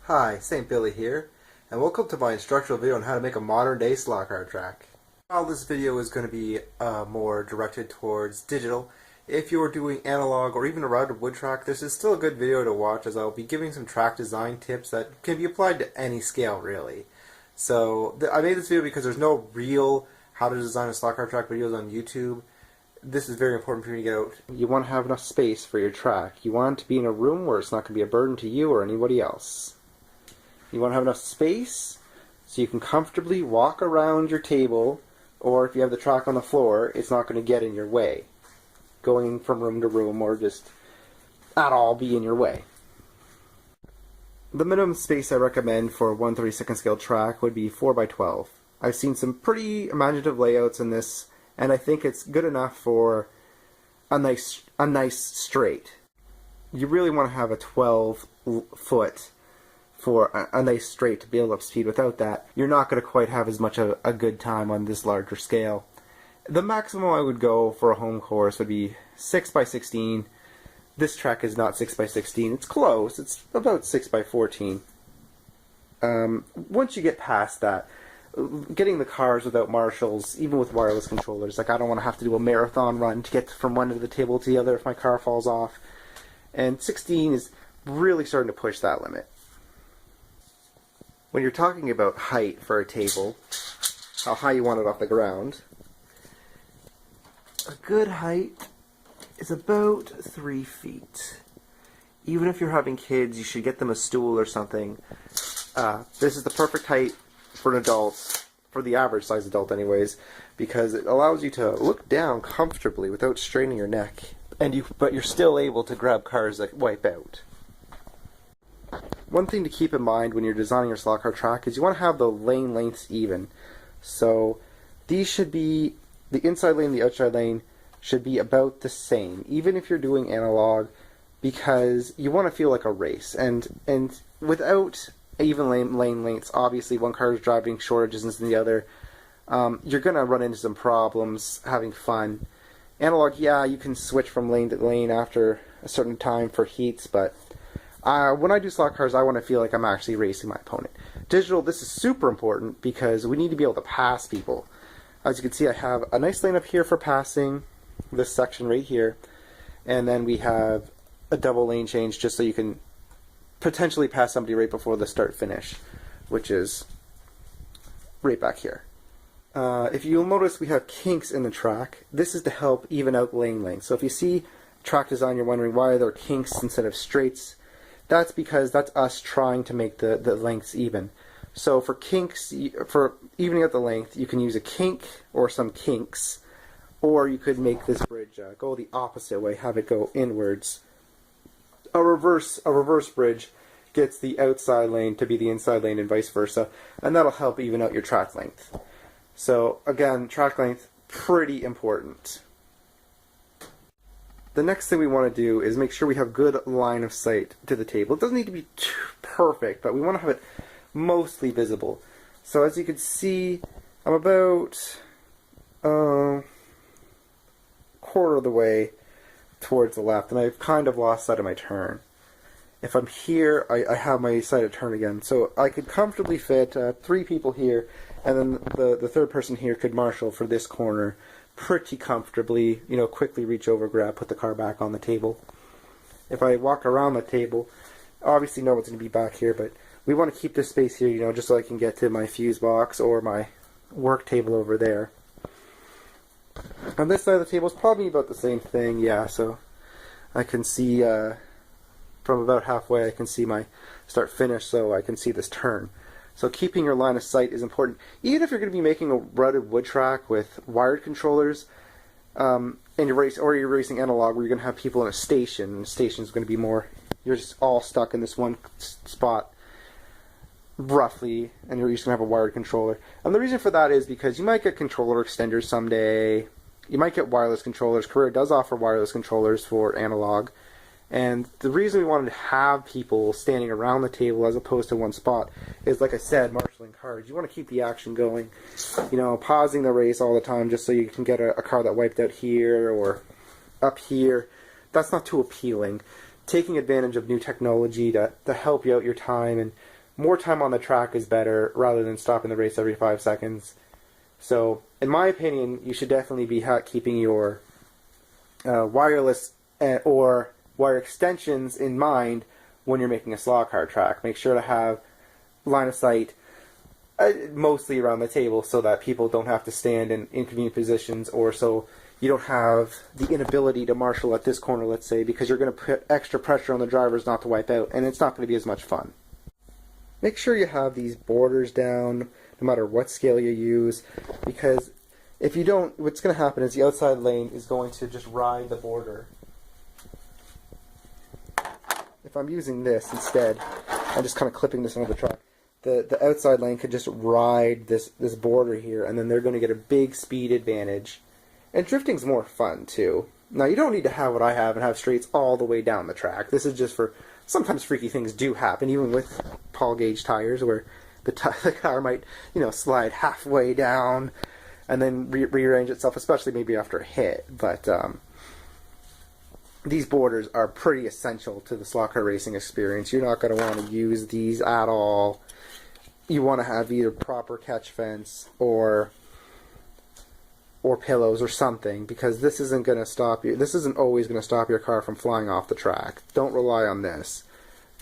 Hi, St. Billy here, and welcome to my instructional video on how to make a modern day slot car track. While this video is going to be more directed towards digital, if you're doing analog or even a routed wood track, this is still a good video to watch, as I'll be giving some track design tips that can be applied to any scale really. So I made this video because there's no real how to design a slot car track videos on YouTube. This is very important for you to get out. You want to have enough space for your track. You want it to be in a room where it's not going to be a burden to you or anybody else. You want to have enough space so you can comfortably walk around your table, or if you have the track on the floor, it's not going to get in your way, going from room to room or just at all be in your way. The minimum space I recommend for a 1/32 scale track would be 4x12. I've seen some pretty imaginative layouts in this, and I think it's good enough for a nice straight. You really want to have a 12 foot for a nice straight to build up speed. Without that, you're not going to quite have as much of a good time on this larger scale. The maximum I would go for a home course would be 6x16. This track is not 6x16. It's close. It's about 6x14. Once you get past that, getting the cars without marshals, even with wireless controllers, like I don't want to have to do a marathon run to get from one end of the table to the other if my car falls off. And 16 is really starting to push that limit. When you're talking about height for a table, how high you want it off the ground, a good height is about 3 feet. Even if you're having kids, you should get them a stool or something. This is the perfect height for an adult, for the average size adult anyways, because it allows you to look down comfortably without straining your neck, but you're still able to grab cars that wipe out. One thing to keep in mind when you're designing your slot car track is you want to have the lane lengths even. So these should be, the inside lane and the outside lane should be about the same, even if you're doing analog, because you want to feel like a race. And without even lane lengths, obviously one car is driving shorter distance than the other, you're going to run into some problems having fun. Analog, yeah, you can switch from lane to lane after a certain time for heats, but when I do slot cars, I want to feel like I'm actually racing my opponent. Digital, this is super important because we need to be able to pass people. As you can see, I have a nice lane up here for passing, this section right here, and then we have a double lane change just so you can potentially pass somebody right before the start finish, which is right back here. If you'll notice, we have kinks in the track. This is to help even out lane length. So if you see track design, you're wondering why there are kinks instead of straights. That's because that's us trying to make the lengths even. So for kinks, for evening out the length, you can use a kink or some kinks, or you could make this bridge go the opposite way, have it go inwards. A reverse bridge gets the outside lane to be the inside lane and vice versa, and that'll help even out your track length. So again, track length, pretty important. The next thing we want to do is make sure we have good line of sight to the table. It doesn't need to be too perfect, but we want to have it mostly visible. So as you can see, I'm about quarter of the way towards the left, and I've kind of lost sight of my turn. If I'm here, I have my sight of turn again. So I could comfortably fit 3 people here, and then the third person here could marshal for this corner pretty comfortably, quickly reach over, grab, put the car back on the table. If I walk around the table, obviously no one's going to be back here, but we want to keep this space here, just so I can get to my fuse box or my work table over there. On this side of the table is probably about the same thing, yeah, so I can see from about halfway I can see my start finish, so I can see this turn. So keeping your line of sight is important. Even if you're going to be making a routed wood track with wired controllers, and you're racing analog, where you're going to have people in a station, and the station is going to be more, you're just all stuck in this one spot, roughly, and you're just going to have a wired controller. And the reason for that is because you might get controller extenders someday, you might get wireless controllers. Carrera does offer wireless controllers for analog. And the reason we wanted to have people standing around the table as opposed to one spot is, like I said, marshalling cars. You want to keep the action going, pausing the race all the time just so you can get a car that wiped out here or up here. That's not too appealing. Taking advantage of new technology to help you out your time and more time on the track is better rather than stopping the race every 5 seconds. So, in my opinion, you should definitely be keeping your wireless or wire extensions in mind when you're making a slot car track. Make sure to have line of sight mostly around the table so that people don't have to stand in inconvenient positions, or so you don't have the inability to marshal at this corner, let's say, because you're going to put extra pressure on the drivers not to wipe out, and it's not going to be as much fun. Make sure you have these borders down, no matter what scale you use, because if you don't, what's going to happen is the outside lane is going to just ride the border. If I'm using this instead, I'm just kind of clipping this onto the track. The outside lane could just ride this border here, and then they're going to get a big speed advantage. And drifting's more fun, too. Now, you don't need to have what I have and have straights all the way down the track. This is just for, sometimes freaky things do happen, even with Paul Gage tires, where the car might, slide halfway down and then rearrange itself, especially maybe after a hit. But these borders are pretty essential to the slot car racing experience. You're not going to want to use these at all. You want to have either proper catch fence or pillows or something, because this isn't going to stop you. This isn't always going to stop your car from flying off the track. Don't rely on this.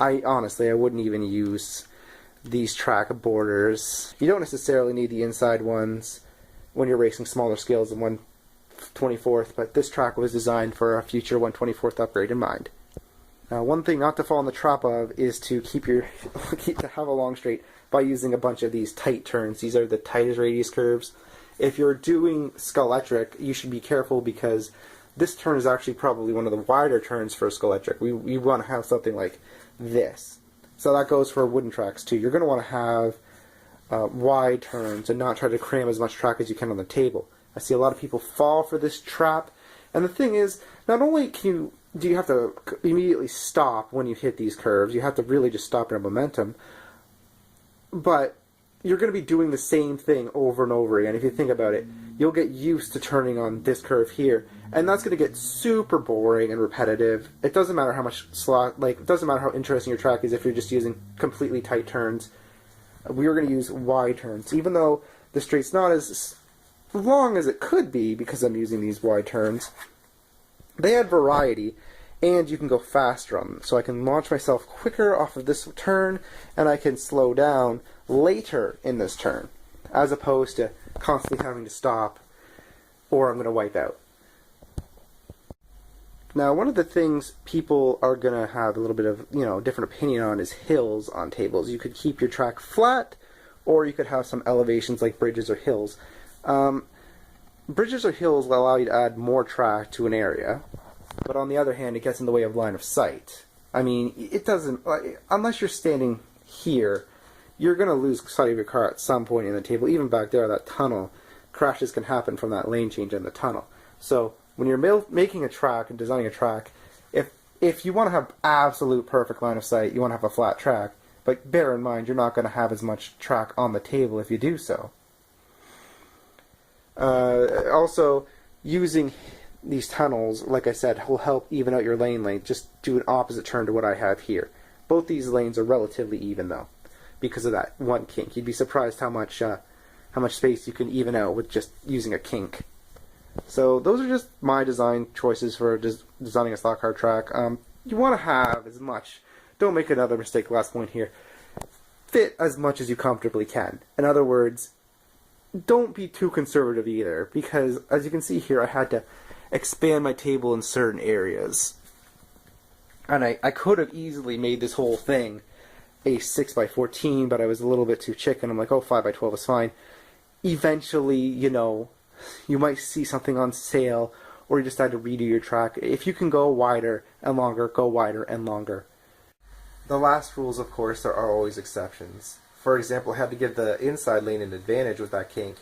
Honestly, I wouldn't even use these track borders. You don't necessarily need the inside ones when you're racing smaller scales than 1/24th, but this track was designed for a future 1/24th upgrade in mind. Now, one thing not to fall in the trap of is to to have a long straight by using a bunch of these tight turns. These are the tightest radius curves. If you're doing Scalextric, you should be careful, because this turn is actually probably one of the wider turns for a Scalextric. We want to have something like this. So that goes for wooden tracks too. You're going to want to have wide turns and not try to cram as much track as you can on the table. I see a lot of people fall for this trap. And the thing is, not only do you have to immediately stop when you hit these curves, you have to really just stop your momentum, but you're going to be doing the same thing over and over again. If you think about it, you'll get used to turning on this curve here, and that's going to get super boring and repetitive. It doesn't matter how much it doesn't matter how interesting your track is if you're just using completely tight turns. We are going to use wide turns, even though the straight's not as long as it could be because I'm using these wide turns. They add variety, and you can go faster on them. So I can launch myself quicker off of this turn, and I can slow down later in this turn, as opposed to constantly having to stop or I'm going to wipe out. Now, one of the things people are going to have a little bit of, different opinion on is hills on tables. You could keep your track flat, or you could have some elevations like bridges or hills. Bridges or hills will allow you to add more track to an area, but on the other hand, it gets in the way of line of sight. I mean, it doesn't, unless you're standing here, you're going to lose sight of your car at some point in the table. Even back there, that tunnel, crashes can happen from that lane change in the tunnel. So when you're making a track and designing a track, if you want to have absolute perfect line of sight, you want to have a flat track, but bear in mind, you're not going to have as much track on the table if you do so. Also, using these tunnels, like I said, will help even out your lane length. Just do an opposite turn to what I have here. Both these lanes are relatively even, though, because of that one kink. You'd be surprised how much space you can even out with just using a kink. So those are just my design choices for designing a slot car track. You want to have as much. Don't make another mistake. Last point here. Fit as much as you comfortably can. In other words, don't be too conservative either, because as you can see here, I had to expand my table in certain areas. And I could have easily made this whole thing a 6x14, but I was a little bit too chicken. I'm like, oh, 5x12 is fine. Eventually, you might see something on sale, or you decide to redo your track. If you can go wider and longer, go wider and longer. The last rules, of course, there are always exceptions. For example, I had to give the inside lane an advantage with that kink,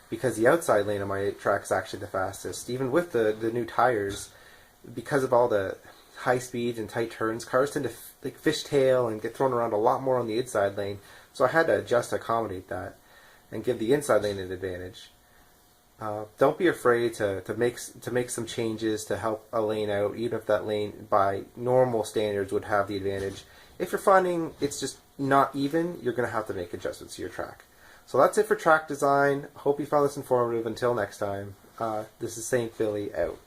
because the outside lane of my track is actually the fastest. Even with the new tires, because of all the high speeds and tight turns, cars tend to fishtail and get thrown around a lot more on the inside lane. So I had to adjust to accommodate that and give the inside lane an advantage. Don't be afraid to make some changes to help a lane out, even if that lane by normal standards would have the advantage. If you're finding it's just not even, you're going to have to make adjustments to your track. So that's it for track design. Hope you found this informative. Until next time, this is St. Billy out.